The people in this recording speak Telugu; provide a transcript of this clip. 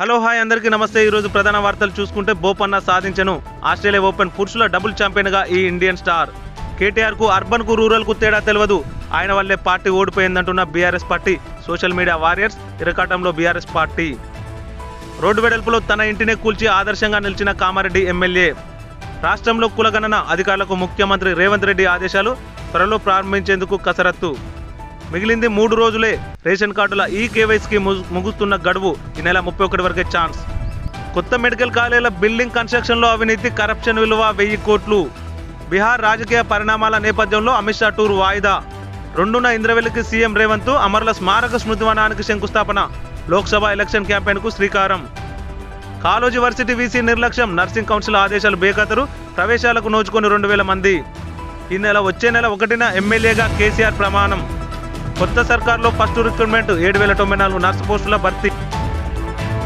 హలో హాయ్ అందరికీ నమస్తే. ఈరోజు ప్రధాన వార్తలు చూసుకుంటే బోపన్న సాధించను ఆస్ట్రేలియా ఓపెన్ పురుషుల డబుల్ ఛాంపియన్గా ఈ ఇండియన్ స్టార్. కేటీఆర్కు అర్బన్కు రూరల్కు తేడా తెలియదు, ఆయన వల్లే పార్టీ ఓడిపోయిందంటున్న BRS party. Social media warriors ఇరకాటంలో బీఆర్ఎస్ పార్టీ. రోడ్డు వెడల్పులో తన ఇంటినే కూల్చి ఆదర్శంగా నిలిచిన కామారెడ్డి ఎమ్మెల్యే. రాష్ట్రంలో కులగణన అధికారులకు ముఖ్యమంత్రి రేవంత్ రెడ్డి ఆదేశాలు, త్వరలో ప్రారంభించేందుకు కసరత్తు. మిగిలింది 3 రోజులే రేషన్ కార్డుల ఈ కేవైసీకి ముగుస్తున్న గడువు. ఈ నెల 31 వరకే ఛాన్స్. కొత్త మెడికల్ కాలేజీల బిల్డింగ్ కన్స్ట్రక్షన్లో అవినీతి, కరప్షన్ విలువ 1000 కోట్లు. బీహార్ రాజకీయ పరిణామాల నేపథ్యంలో అమిత్ షా టూర్ వాయిదా. 2న ఇంద్రవెల్లికి సీఎం రేవంత్. అమరుల స్మారక స్మృతివనానికి శంకుస్థాపన. లోక్సభ ఎలక్షన్ క్యాంపెయిన్కు శ్రీకారం. కాలోజీ వర్సిటీ వీసీ నిర్లక్ష్యం, నర్సింగ్ కౌన్సిల్ ఆదేశాలు బేఖాతరు. ప్రవేశాలకు నోచుకొని 2000 మంది. ఈ నెల వచ్చే నెల 1న ఎమ్మెల్యేగా కేసీఆర్ ప్రమాణం. కొత్త సర్కార్లో ఫస్ట్ రిక్రూట్మెంట్. 7094 నర్సు పోస్టుల భర్తీ.